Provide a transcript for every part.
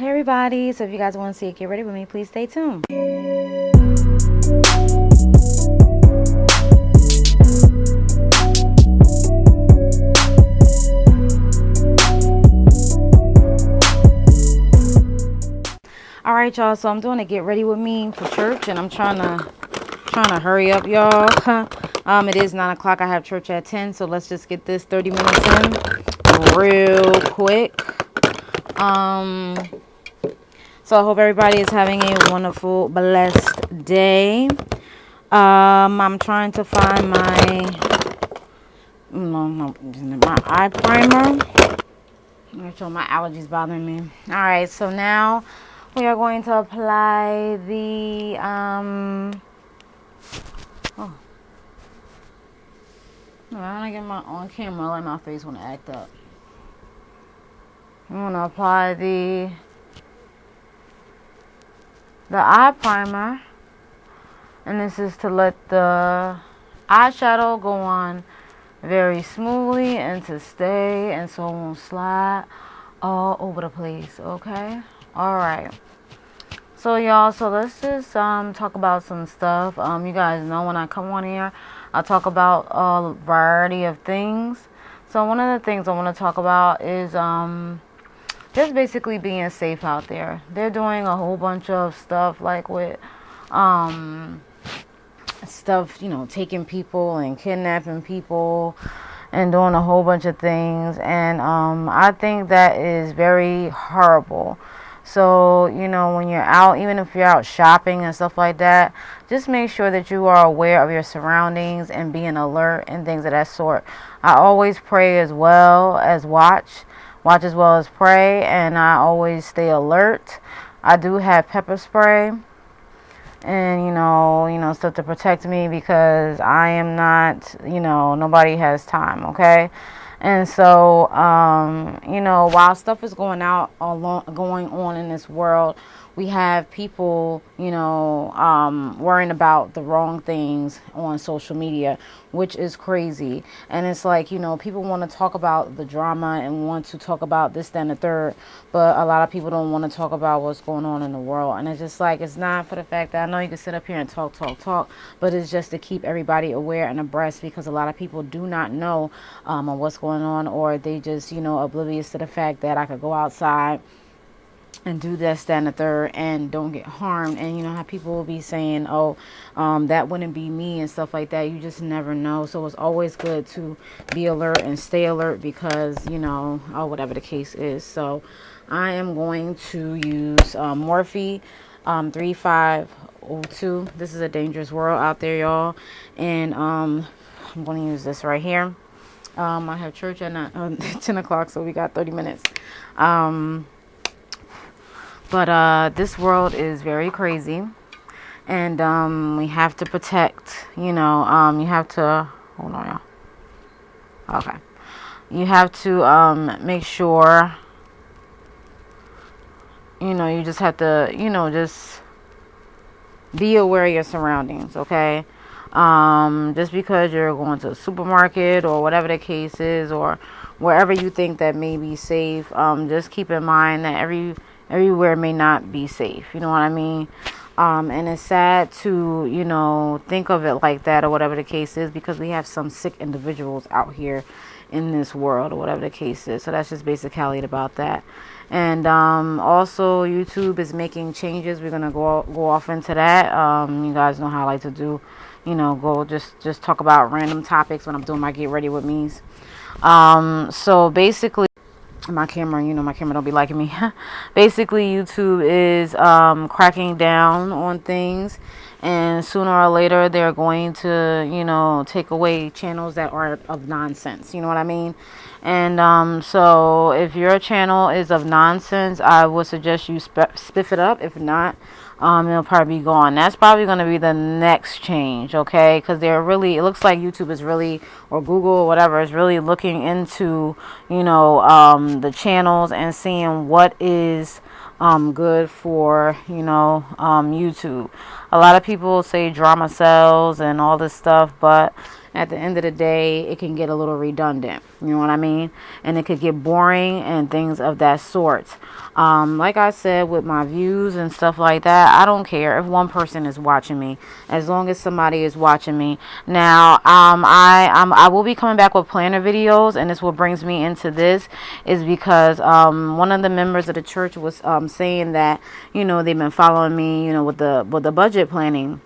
Hey everybody, so if you guys want to see it, get ready with me, please stay tuned. All right, y'all, so I'm doing a get ready with me for church, and I'm trying to hurry up, y'all. It is 9 o'clock. I have church at 10, so let's just get this 30 minutes in real quick. So I hope everybody is having a wonderful, blessed day. I'm trying to find my eye primer. So my allergies bothering me. All right, so now we are going to apply the I want to get my on camera, like my face want to act up. I'm gonna apply the eye primer, and this is to let the eyeshadow go on very smoothly and to stay, and so it won't slide all over the place. Okay, all right. So y'all, so let's just talk about some stuff. You guys know when I come on here, I talk about a variety of things. So one of the things I want to talk about is just basically being safe out there. They're doing a whole bunch of stuff like with stuff, taking people and kidnapping people and doing a whole bunch of things, and I think that is very horrible. So, when you're out, even if you're out shopping and stuff like that, just make sure that you are aware of your surroundings and being alert and things of that sort. I always pray as well as watch as well as pray, and I always stay alert. I do have pepper spray and stuff to protect me, because I am not, nobody has time, okay? And so while stuff is going on in this world, we have people worrying about the wrong things on social media, which is crazy. And it's like, people want to talk about the drama and want to talk about this, that, and the third, but a lot of people don't want to talk about what's going on in the world. And it's just like, it's not for the fact that I know you can sit up here and talk, but it's just to keep everybody aware and abreast, because a lot of people do not know what's going on, or they just oblivious to the fact that I could go outside and do this, that, and the third, and don't get harmed. And how people will be saying, that wouldn't be me and stuff like that. You just never know. So it's always good to be alert and stay alert, because whatever the case is. So I am going to use Morphe 3502. This is a dangerous world out there, y'all, and I'm going to use this right here. I have church at 10 o'clock, so we got 30 minutes. But this world is very crazy, and we have to protect, you have to, hold on, y'all. Okay. You have to make sure, you just have to, just be aware of your surroundings, okay? Just because you're going to a supermarket or whatever the case is, or wherever you think that may be safe, just keep in mind that everywhere may not be safe. You know what I mean? And it's sad to, think of it like that, or whatever the case is, because we have some sick individuals out here in this world, or whatever the case is. So that's just basically about that. And also YouTube is making changes. We're going to go off into that. You guys know how I like to do, go just talk about random topics when I'm doing my get ready with me's. So basically, my camera don't be liking me. Basically, YouTube is cracking down on things, and sooner or later they're going to take away channels that are of nonsense. You know what I mean? And so if your channel is of nonsense, I would suggest you spiff it up. If not, it'll probably be gone. That's probably going to be the next change, okay? Because it looks like YouTube is really, or Google or whatever, is really looking into, the channels and seeing what is good for, YouTube. A lot of people say drama sells and all this stuff, but at the end of the day, it can get a little redundant. You know what I mean? And it could get boring and things of that sort. Like I said, with my views and stuff like that, I don't care if one person is watching me, as long as somebody is watching me. Now, I will be coming back with planner videos, and this what brings me into this is because one of the members of the church was saying that, you know, they've been following me, you know, with the budget planning.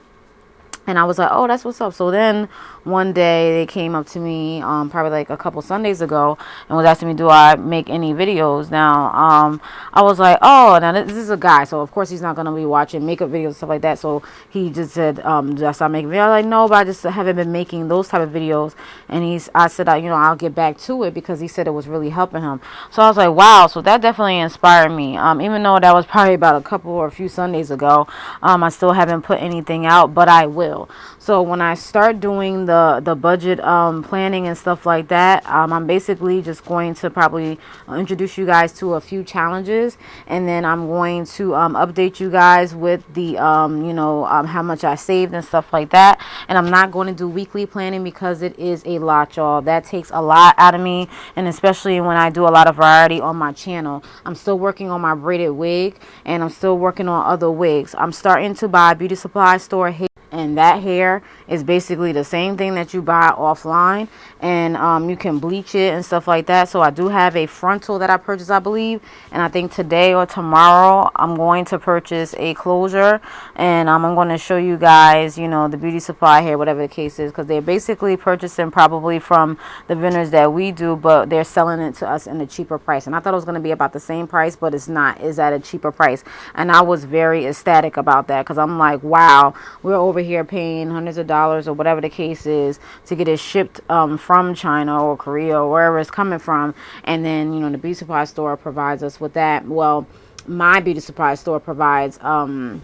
And I was like, oh, that's what's up. So then one day they came up to me, probably like a couple Sundays ago, and was asking me, do I make any videos? Now, I was like, oh, now this is a guy, so of course he's not going to be watching makeup videos and stuff like that. So he just said, do I stop making videos? I was like, no, but I just haven't been making those type of videos. And I said, you know, I'll get back to it, because he said it was really helping him. So I was like, wow. So that definitely inspired me. Even though that was probably about a couple or a few Sundays ago, I still haven't put anything out, but I will. So when I start doing the budget planning and stuff like that, I'm basically just going to probably introduce you guys to a few challenges, and then I'm going to update you guys with the you know, how much I saved and stuff like that. And I'm not going to do weekly planning because it is a lot, y'all. That takes a lot out of me, and especially when I do a lot of variety on my channel. I'm still working on my braided wig, and I'm still working on other wigs. I'm starting to buy beauty supply store hair. And that hair is basically the same thing that you buy offline, and you can bleach it and stuff like that. So I do have a frontal that I purchased, I believe, and I think today or tomorrow I'm going to purchase a closure, and I'm going to show you guys, you know, the beauty supply hair, whatever the case is, because they're basically purchasing probably from the vendors that we do, but they're selling it to us in a cheaper price. And I thought it was going to be about the same price, but it's not. It's at a cheaper price, and I was very ecstatic about that, because I'm like, wow, we're over here paying hundreds of dollars or whatever the case is to get it shipped from China or Korea or wherever it's coming from, and then, you know, the beauty supply store provides us with that. Well, my beauty supply store provides us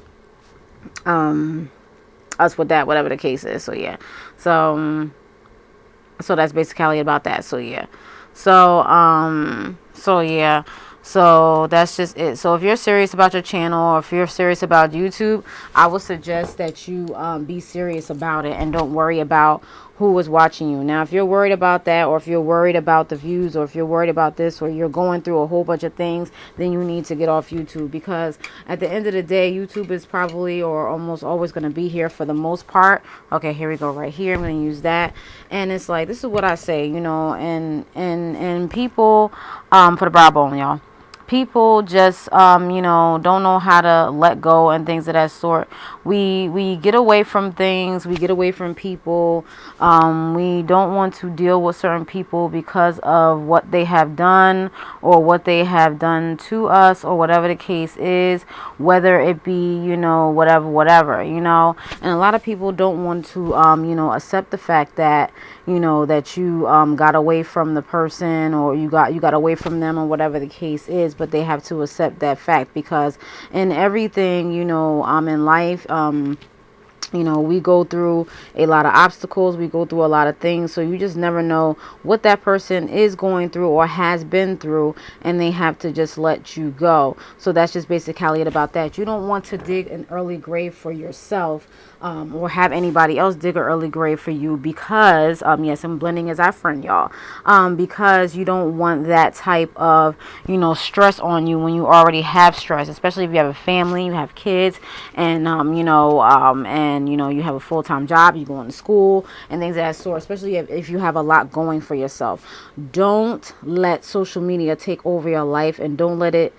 with that, whatever the case is. So yeah, so that's basically about that. So yeah, so that's just it. So if you're serious about your channel, or if you're serious about YouTube, I would suggest that you be serious about it and don't worry about who is watching you. Now, if you're worried about that, or if you're worried about the views, or if you're worried about this, or you're going through a whole bunch of things, then you need to get off YouTube, because at the end of the day, YouTube is probably or almost always going to be here for the most part. Okay, here we go right here. I'm going to use that. And it's like, this is what I say, you know, and people, for the brow bone, y'all. People just, you know, don't know how to let go and things of that sort. We get away from things. We get away from people. We don't want to deal with certain people because of what they have done, or what they have done to us, or whatever the case is, whether it be, you know, whatever, you know. And a lot of people don't want to, you know, accept the fact that, you know, that you got away from the person, or you got away from them, or whatever the case is. But they have to accept that fact, because in everything, you know, in life, you know, we go through a lot of obstacles. We go through a lot of things. So you just never know what that person is going through or has been through, and they have to just let you go. So that's just basically it about that. You don't want to dig an early grave for yourself, or have anybody else dig an early grave for you, because, yes, I'm blending as our friend, y'all, because you don't want that type of, you know, stress on you when you already have stress, especially if you have a family, you have kids, and, you know, you have a full-time job, you go into school and things of that sort, especially if you have a lot going for yourself. Don't let social media take over your life, and don't let it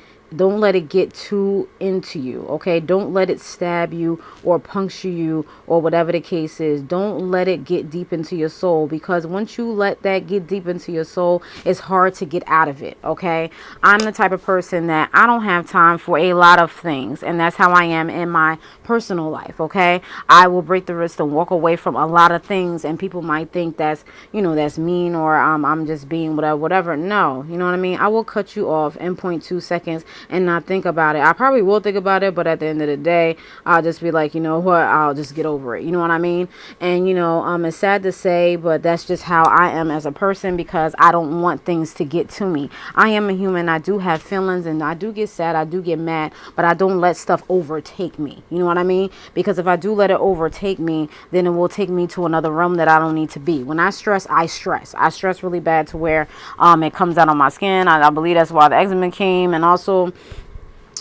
get too into you, okay? Don't let it stab you or puncture you, or whatever the case is. Don't let it get deep into your soul, because once you let that get deep into your soul, it's hard to get out of it, okay? I'm the type of person that I don't have time for a lot of things, and that's how I am in my personal life, okay? I will break the wrist and walk away from a lot of things, and people might think that's, you know, that's mean, or I'm just being whatever. No, you know what I mean? I will cut you off in 0.2 seconds, and not think about it. I probably will think about it, but at the end of the day, I'll just be like, you know what, I'll just get over it. You know what I mean? And, you know, it's sad to say, but that's just how I am as a person, because I don't want things to get to me. I am a human. I do have feelings, and I do get sad. I do get mad, but I don't let stuff overtake me. You know what I mean? Because if I do let it overtake me, then it will take me to another realm that I don't need to be. When I stress, I stress. I stress really bad to where it comes out on my skin. I believe that's why the eczema came, and also,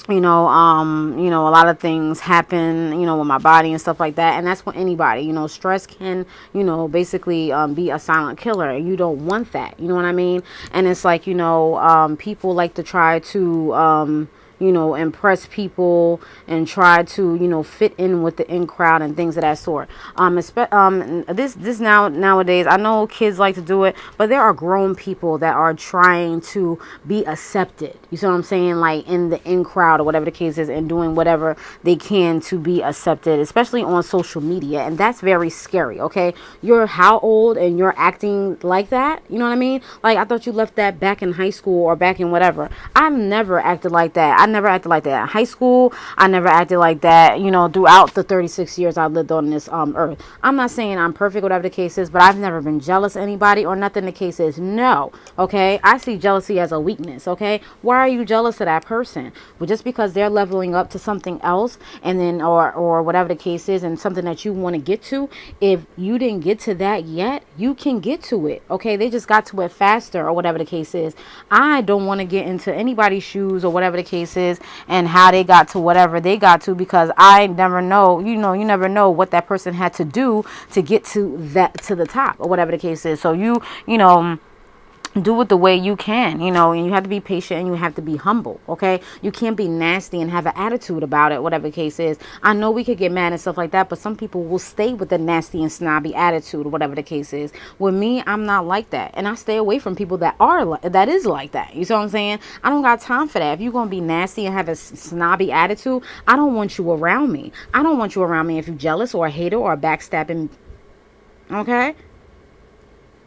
you know, a lot of things happen, you know, with my body and stuff like that. And that's with anybody, you know, stress can, you know, basically be a silent killer. You don't want that. You know what I mean? And it's like, you know, people like to try to, you know, impress people and try to, you know, fit in with the in crowd and things of that sort. This nowadays, I know kids like to do it, but there are grown people that are trying to be accepted. You see what I'm saying? Like in the in crowd or whatever the case is, and doing whatever they can to be accepted, especially on social media. And that's very scary. Okay. You're how old and you're acting like that? You know what I mean? Like, I thought you left that back in high school or back in whatever. I've never acted like that. I never acted like that in high school. I never acted like that, you know, throughout the 36 years I lived on this earth. I'm not saying I'm perfect, whatever the case is, but I've never been jealous of anybody or nothing the case is. No. Okay. I see jealousy as a weakness. Okay. Why are you jealous of that person? Well, just because they're leveling up to something else, and then or whatever the case is, and something that you want to get to, if you didn't get to that yet, you can get to it. Okay. They just got to it faster or whatever the case is. I don't want to get into anybody's shoes or whatever the case is, and how they got to whatever they got to, because I never know, you know, you never know what that person had to do to get to the top or whatever the case is. So you know, do it the way you can, you know, and you have to be patient and you have to be humble. Okay. You can't be nasty and have an attitude about it, whatever the case is. I know we could get mad and stuff like that, but some people will stay with the nasty and snobby attitude or whatever the case is. With me, I'm not like that. And I stay away from people that is like that. You see what I'm saying? I don't got time for that. If you're going to be nasty and have a snobby attitude, I don't want you around me. I don't want you around me if you're jealous or a hater or a backstabbing. Okay.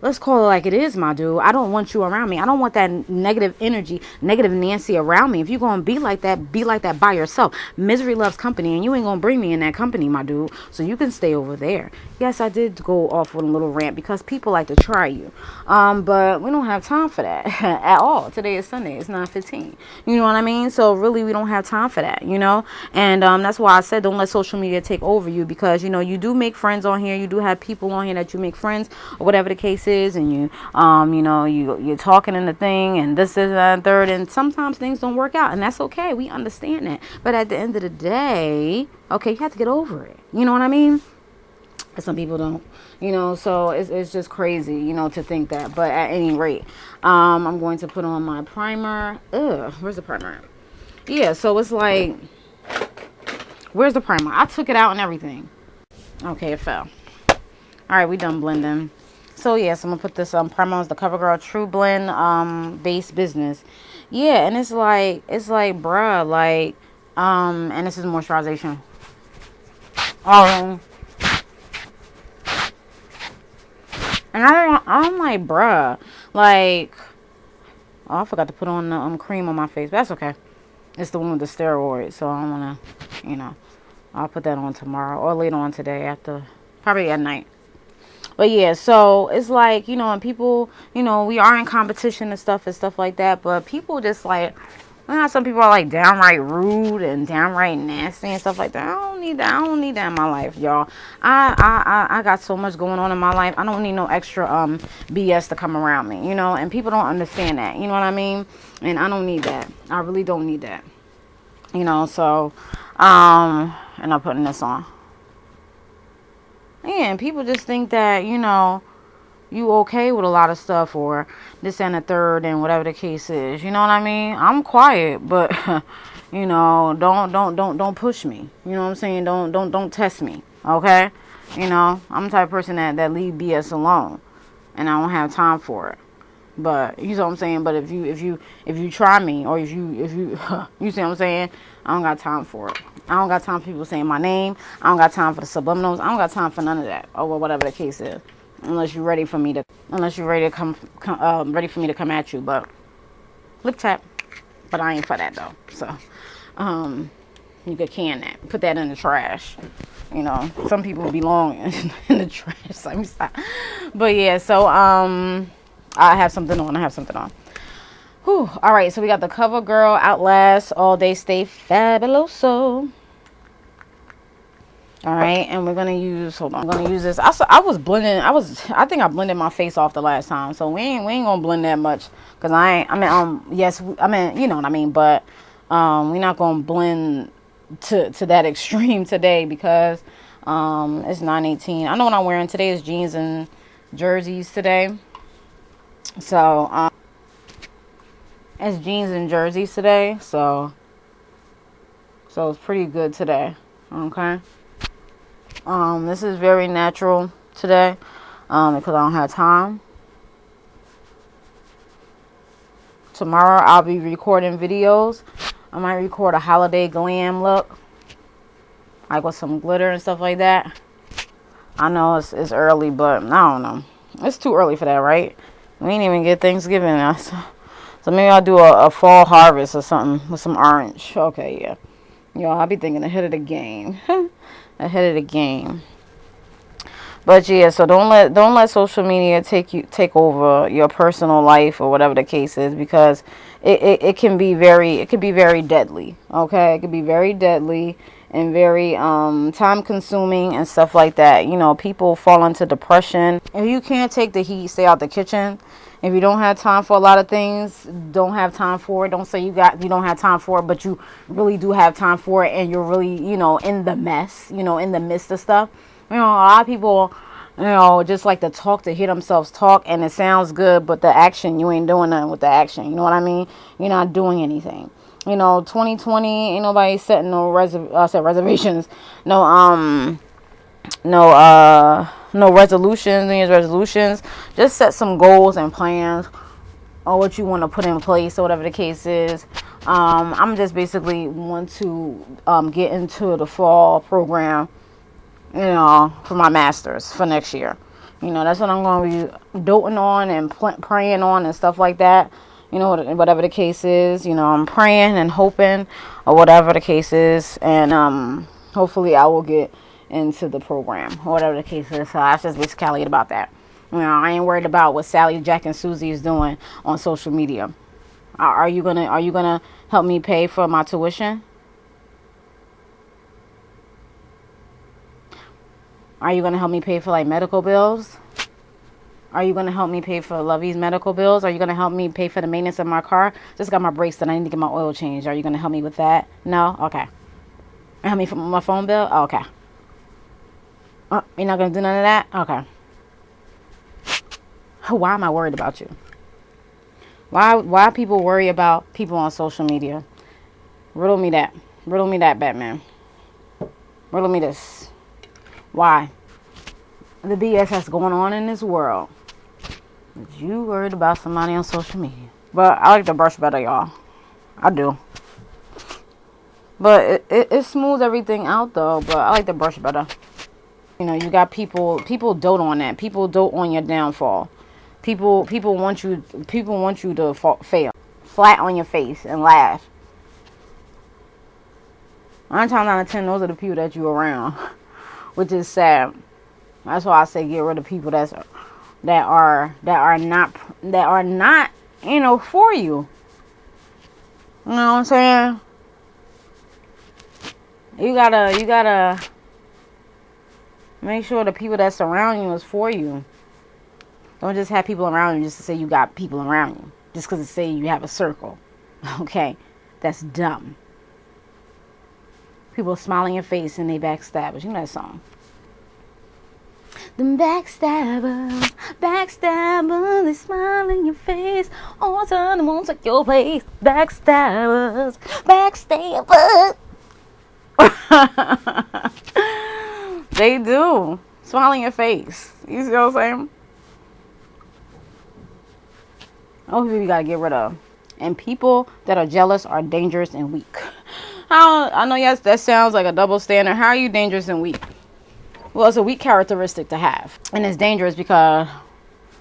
Let's call it like it is, my dude. I don't want you around me. I don't want that negative energy, negative Nancy around me. If you're going to be like that by yourself. Misery loves company, and you ain't going to bring me in that company, my dude. So you can stay over there. Yes, I did go off with a little rant because people like to try you. But we don't have time for that at all. Today is Sunday. It's 9:15. You know what I mean? So really, we don't have time for that, you know? And that's why I said don't let social media take over you, because, you know, you do make friends on here. You do have people on here that you make friends or whatever the case is. And you know, you're talking in the thing and this is that and third, and sometimes things don't work out, and that's okay. We understand that, but at the end of the day, okay, you have to get over it. You know what I mean? Some people don't, you know, so it's just crazy, you know, to think that. But at any rate, I'm going to put on my primer. Where's the primer? Yeah, so it's like, where's the primer? I took it out and everything. Okay, it fell. All right, we done blending. So yes, I'm gonna put this primer on the CoverGirl True Blend base business. Yeah, and it's like bruh, like and this is moisturization. And I'm like, bruh, like, oh, I forgot to put on the cream on my face, but that's okay. It's the one with the steroids, so I don't wanna, you know, I'll put that on tomorrow or later on today after, probably at night. But yeah, so it's like, you know, and people, you know, we are in competition and stuff like that. But people just like, you know, some people are like downright rude and downright nasty and stuff like that. I don't need that. I don't need that in my life, y'all. I got so much going on in my life. I don't need no extra BS to come around me, you know. And people don't understand that. You know what I mean? And I don't need that. I really don't need that. You know, so and I'm putting this on. Yeah, and people just think that, you know, you okay with a lot of stuff or this and the third and whatever the case is. You know what I mean? I'm quiet, but you know, don't push me. You know what I'm saying? Don't test me. Okay? You know, I'm the type of person that leave BS alone, and I don't have time for it. But you know what I'm saying? But if you try me, or if you you see what I'm saying? I don't got time for it. I don't got time for people saying my name. I don't got time for the subliminals. I don't got time for none of that, or whatever the case is. Unless you're ready for me to come ready for me to come at you. But lip chat. But I ain't for that though. So, you could can that. Put that in the trash. You know, some people belong in the trash. So let me stop. But yeah, so I have something on. Whew. All right, so we got the CoverGirl Outlast All Day Stay Fabuloso. All right, and we're gonna use. Hold on, I'm gonna use this. I was blending. I think I blended my face off the last time, so we ain't gonna blend that much, cause yes, I mean, you know what I mean, but we're not gonna blend to that extreme today, because it's 9:18. I know what I'm wearing today is jeans and jerseys today, so it's jeans and jerseys today, so it's pretty good today. Okay. This is very natural today, because I don't have time. Tomorrow I'll be recording videos. I might record a holiday glam look, like with some glitter and stuff like that. I know it's early, but I don't know. It's too early for that, right? We ain't even get Thanksgiving now. So maybe I'll do a fall harvest or something with some orange. Okay, yeah. Yo, I'll be thinking ahead of the game. Ahead of the game. But yeah, so don't let social media take over your personal life or whatever the case is, because it can be very deadly. Okay, it can be very deadly and very time consuming and stuff like that. You know, people fall into depression. If you can't take the heat, stay out the kitchen. If you don't have time for a lot of things, don't have time for it. Don't say you don't have time for it, but you really do have time for it, and you're really, you know, in the mess, you know, in the midst of stuff. You know, a lot of people, you know, just like to talk to hear themselves talk, and it sounds good, but the action, you ain't doing nothing with the action. You know what I mean? You're not doing anything. You know, 2020, ain't nobody setting no reservations. No resolutions, New Year's resolutions. Just set some goals and plans on what you want to put in place or whatever the case is. I'm just basically want to get into the fall program, you know, for my master's for next year. You know, that's what I'm going to be doting on and praying on and stuff like that. You know, whatever the case is, you know, I'm praying and hoping, or whatever the case is, and hopefully I will get into the program, or whatever the case is. So that's just basically it about that. You know, I ain't worried about what Sally, Jack, and Susie is doing on social media. Are you gonna help me pay for my tuition? Are you gonna help me pay for like medical bills? Are you going to help me pay for Lovey's medical bills? Are you going to help me pay for the maintenance of my car? Just got my brakes done. I need to get my oil changed. Are you going to help me with that? No? Okay. Help me for my phone bill? Oh, okay. You're not going to do none of that? Okay. Why am I worried about you? Why people worry about people on social media? Riddle me that. Riddle me that, Batman. Riddle me this. Why? The BS that's going on in this world. You worried about somebody on social media. But I like the brush better, y'all. I do. But it smooths everything out, though. But I like the brush better. You know, you got people dote on that. People dote on your downfall. People want you to fail. Flat on your face and laugh. 9 times out of 10, those are the people that you're around. Which is sad. That's why I say get rid of people that are not, you know, for you. You know what I'm saying? You gotta make sure the people that surround you is for you. Don't just have people around you just to say you got people around you. Just because it say you have a circle. Okay? That's dumb. People smile in your face and they backstabbers. You know that song. Them backstabbers, they smile in your face. All of a sudden, they won't take your place. Backstabbers. They do. Smile in your face. You see what I'm saying? Those people you gotta get rid of. And people that are jealous are dangerous and weak. I know, yes, that sounds like a double standard. How are you dangerous and weak? Well, it's a weak characteristic to have. And it's dangerous because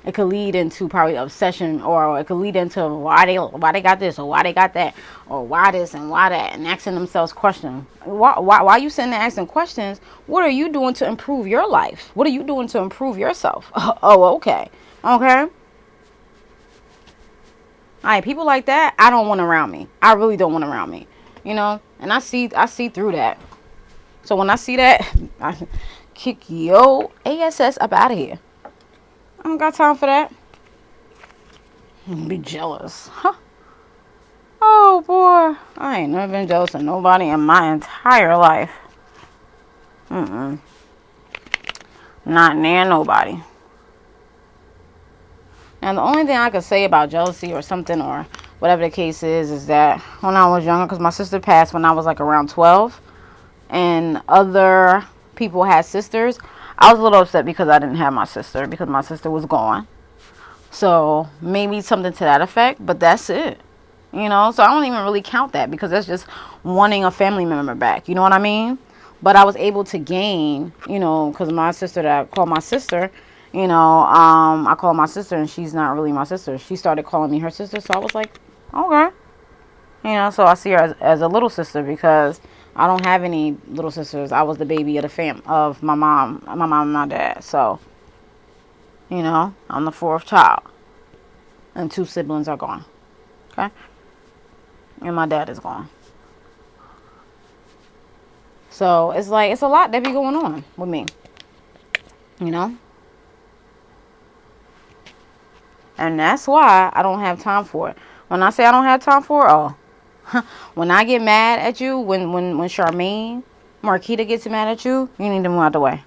it could lead into probably obsession, or it could lead into why they got this, or why they got that, or why this and why that, and asking themselves questions. Why you sitting there asking questions? What are you doing to improve your life? What are you doing to improve yourself? Oh, okay. All right, people like that, I don't want around me. I really don't want around me. And I see through that. So when I see that, I kick your ass up out of here. I don't got time for that. Be jealous. Huh? Oh, boy. I ain't never been jealous of nobody in my entire life. Not near nobody. Now, the only thing I could say about jealousy or something, or whatever the case is that when I was younger, because my sister passed when I was like around 12, and other people had sisters, I was a little upset because I didn't have my sister, because my sister was gone. So maybe something to that effect, but that's it. So I don't even really count that, because that's just wanting a family member back. You know what I mean? But I was able to gain, because my sister that I call my sister, I call my sister, and she's not really my sister. She started calling me her sister, so I was like, okay. So I see her as a little sister, because I don't have any little sisters. I was the baby of of my mom and my dad. So, I'm the fourth child. And 2 siblings are gone. Okay? And my dad is gone. So, it's like, it's a lot that be going on with me. And that's why I don't have time for it. When I say I don't have time for it, when I get mad at you, when Charmaine, Marquita gets mad at you, you need to move out the way.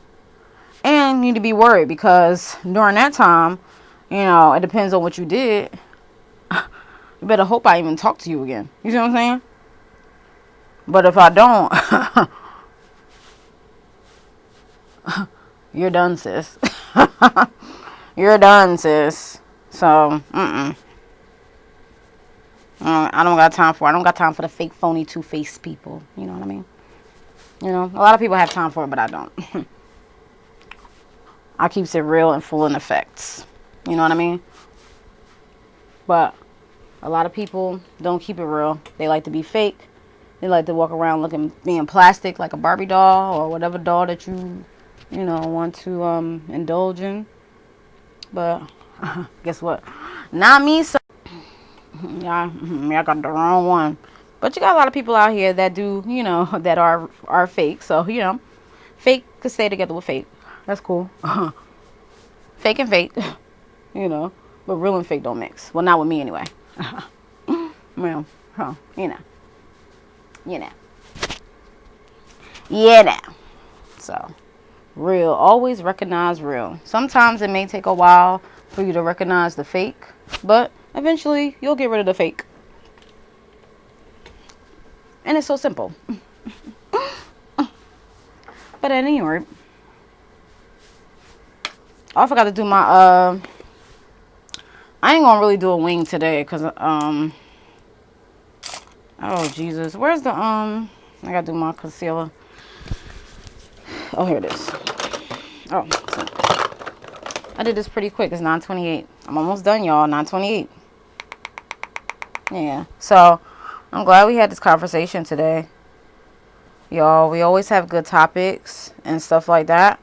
And you need to be worried, because during that time, it depends on what you did. You better hope I even talk to you again. You see what I'm saying? But if I don't, you're done, sis. You're done, sis. So, I don't got time for it. I don't got time for the fake, phony, two-faced people. You know what I mean? A lot of people have time for it, but I don't. I keeps it real and full in effects. You know what I mean? But a lot of people don't keep it real. They like to be fake. They like to walk around being plastic, like a Barbie doll or whatever doll that you want to indulge in. But guess what? Not me. So yeah, I got the wrong one. But you got a lot of people out here that do, that are fake. So, fake could stay together with fake. That's cool. Fake and fake, but real and fake don't mix. Well, not with me anyway. Well, Yeah, So, real. Always recognize real. Sometimes it may take a while for you to recognize the fake, but eventually you'll get rid of the fake. And it's so simple. But at any rate, I forgot to do my, I ain't gonna really do a wing today, because, oh, Jesus. Where's the, I gotta do my concealer. Oh, here it is. Oh, so I did this pretty quick. It's 9:28. I'm almost done, y'all. 9:28. Yeah. So, I'm glad we had this conversation today. Y'all, we always have good topics and stuff like that.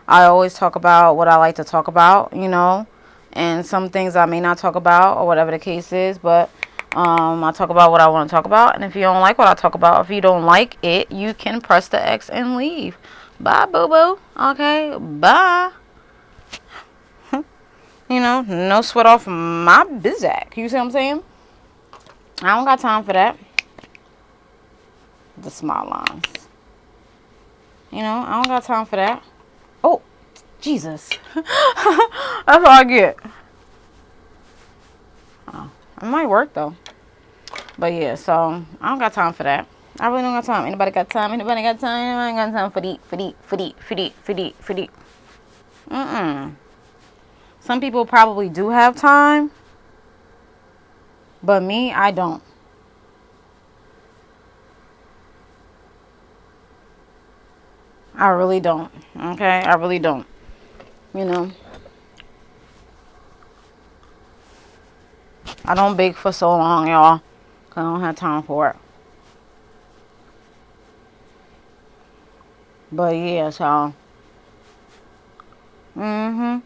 I always talk about what I like to talk about, and some things I may not talk about, or whatever the case is, but I talk about what I want to talk about. And if you don't like what I talk about, if you don't like it, you can press the X and leave. Bye, boo-boo. Okay, bye. No sweat off my bizac. You see what I'm saying? I don't got time for that. The smile lines. I don't got time for that. Oh, Jesus. That's all I get. Oh, it might work, though. But, yeah, so I don't got time for that. I really don't got time. Anybody got time? Anybody got time? I ain't got time for the. Some people probably do have time. But me, I don't. I really don't. Okay? I really don't. I don't bake for so long, y'all. I don't have time for it. But yeah, so. I'm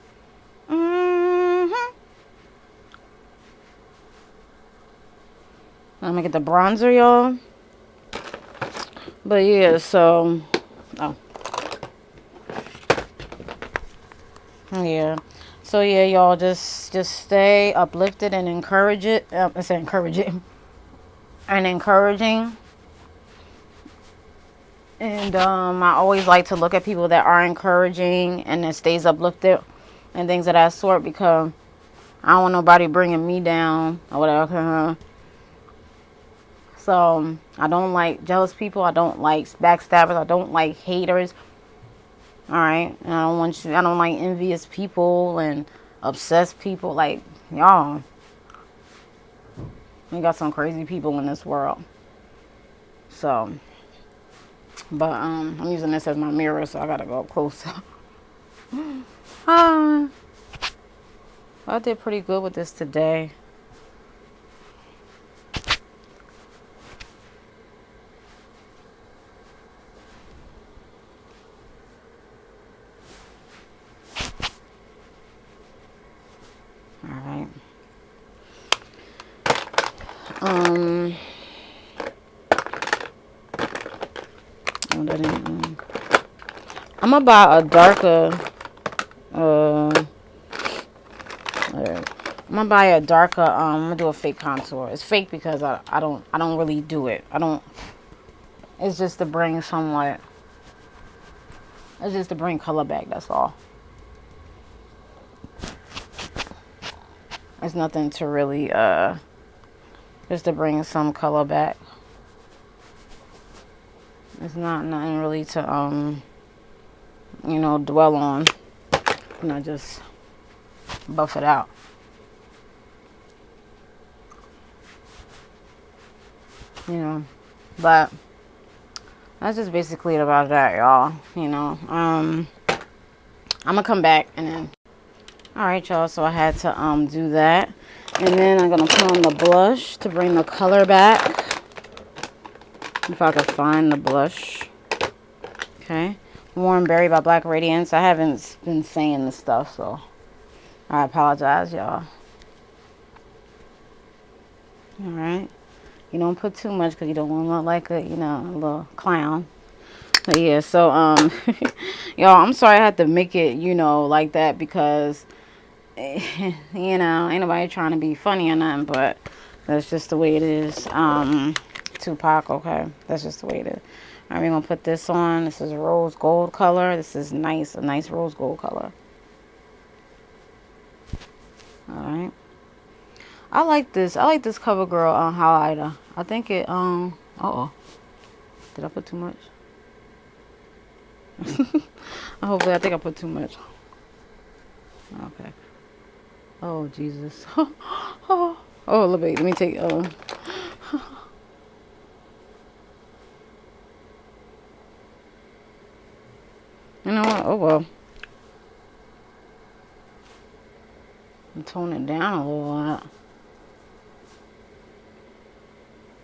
gonna get the bronzer, y'all. But yeah, so. Oh. Yeah. So yeah, y'all, just stay uplifted and encourage it. I say encourage it. And encouraging. And I always like to look at people that are encouraging and that stays uplifted and things of that sort, because I don't want nobody bringing me down or whatever. So I don't like jealous people. I don't like backstabbers. I don't like haters. All right, and I don't like envious people and obsessed people. Like, y'all, we got some crazy people in this world. So, but I'm using this as my mirror, so I gotta go up closer. I did pretty good with this today. Alright. I'm gonna buy a darker I'm gonna buy a darker I'm gonna do a fake contour. It's fake because I don't really do it. It's just to bring somewhat, it's just to bring color back, that's all. It's nothing to really just to bring some color back. It's not nothing really to dwell on. Just buff it out. But that's just basically about that, y'all. I'm gonna come back and then. All right, y'all. So I had to do that, and then I'm gonna put on the blush to bring the color back. If I could find the blush. Okay, Warm Berry by Black Radiance. I haven't been saying this stuff, so I apologize, y'all. All right. You don't put too much because you don't want to look like a little clown. But yeah, so y'all, I'm sorry I had to make it like that, because ain't nobody trying to be funny or nothing, but that's just the way it is. Tupac, okay, that's just the way it is. All right, we're gonna put this on. This is rose gold color. This is a nice rose gold color. All right. I like this CoverGirl highlighter. I think it did I put too much? I think I put too much. Okay. Oh Jesus. Oh, look, let me take You know what? Oh well. Tone it down a little bit.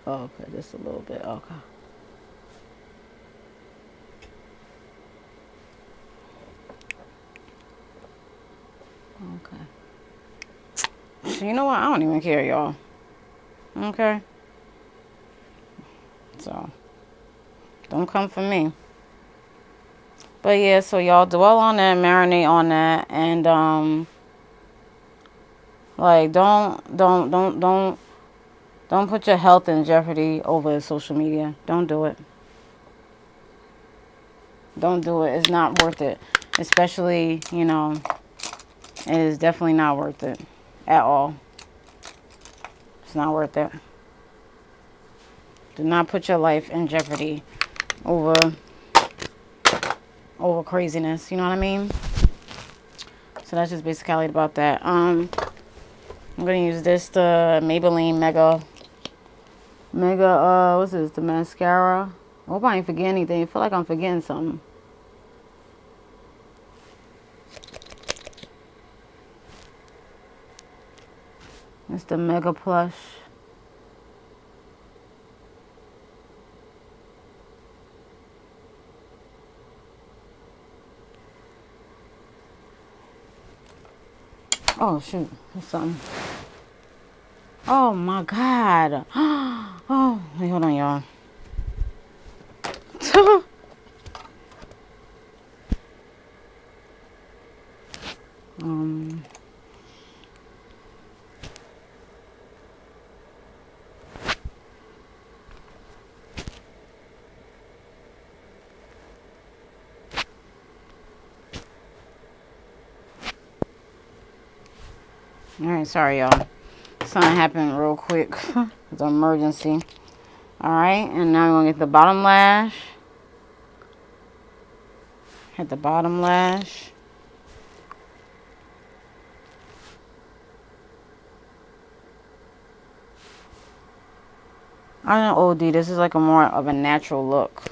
Oh, okay, just a little bit. Okay. Okay. So you know what? I don't even care, y'all. Okay. So don't come for me. But yeah, so y'all dwell on that, marinate on that, and like don't put your health in jeopardy over social media. Don't do it. Don't do it. It's not worth it. Especially, it is definitely not worth it at all. It's not worth it. Do not put your life in jeopardy over craziness. You know what I mean? So that's just basically about that. I'm gonna use this, the Maybelline Mega, what's this, the mascara. I hope I ain't forgetting anything. I feel like I'm forgetting something. It's the Mega Plush. Oh, shoot. There's something. Oh, my God. Oh, wait, hold on, y'all. Alright, sorry, y'all. Something happened real quick. It's an emergency. Alright, and now we're going to get the bottom lash. Hit the bottom lash. I don't know, OD. This is like a more of a natural look.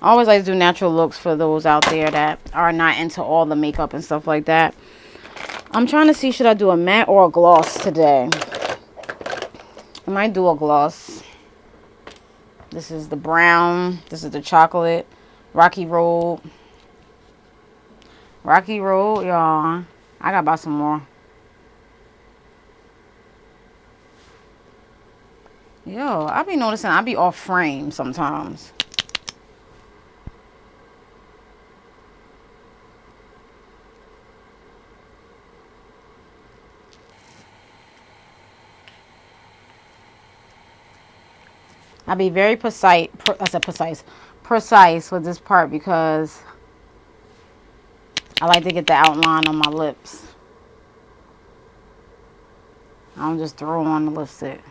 I always like to do natural looks for those out there that are not into all the makeup and stuff like that. I'm trying to see, should I do a matte or a gloss today? I might do a gloss. This is the brown. This is the chocolate. Rocky Road. Rocky Road, y'all. I gotta buy some more. Yo, I be noticing I be off frame sometimes. I be very precise with this part because I like to get the outline on my lips. I don't just throw on the lipstick.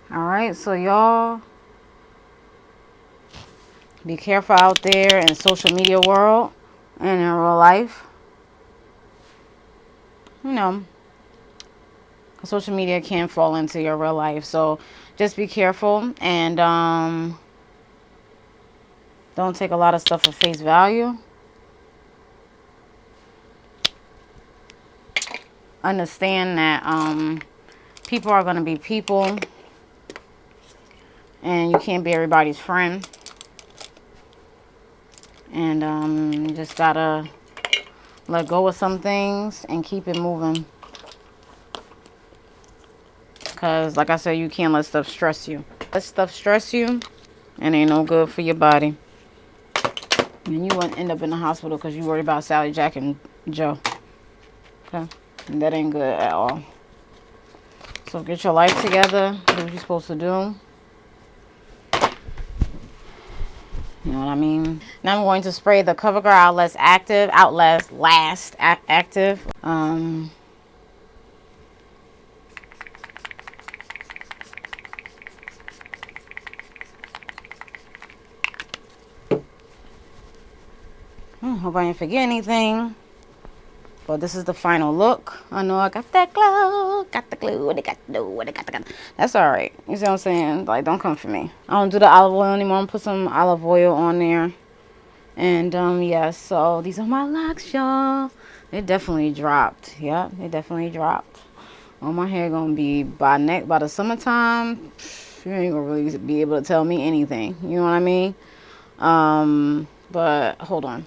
Alright, so y'all be careful out there in social media world and in real life. You know, social media can fall into your real life, so just be careful and don't take a lot of stuff at face value. Understand that people are going to be people and you can't be everybody's friend, and you just gotta let go of some things and keep it moving. Because, like I said, you can't let stuff stress you. Let stuff stress you, and ain't no good for your body. And you won't end up in the hospital because you worried about Sally, Jack, and Joe. Okay? And that ain't good at all. So get your life together. Do what you're supposed to do. You know what I mean? Now I'm going to spray the CoverGirl Outlast Active. Outlast Active. Hope I didn't forget anything. But this is the final look. I know I got that glow. Got the glue. What I got to do. What I got to do. That's alright. You see what I'm saying? Like, don't come for me. I don't do the olive oil anymore. I'm going to put some olive oil on there. And, yeah. So, these are my locks, y'all. They definitely dropped. Yeah, they definitely dropped. Oh, my hair going to be by the summertime. You ain't going to really be able to tell me anything. You know what I mean? But, hold on.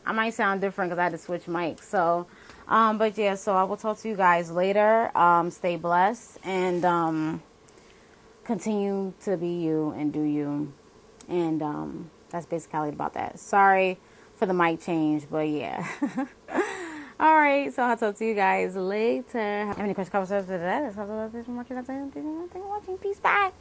I might sound different because I had to switch mics. So, but yeah, so I will talk to you guys later. Stay blessed and continue to be you and do you. And that's basically about that. Sorry for the mic change, but yeah. All right, so I'll talk to you guys later. Have any questions, comments, after that? That's watching. Peace, bye.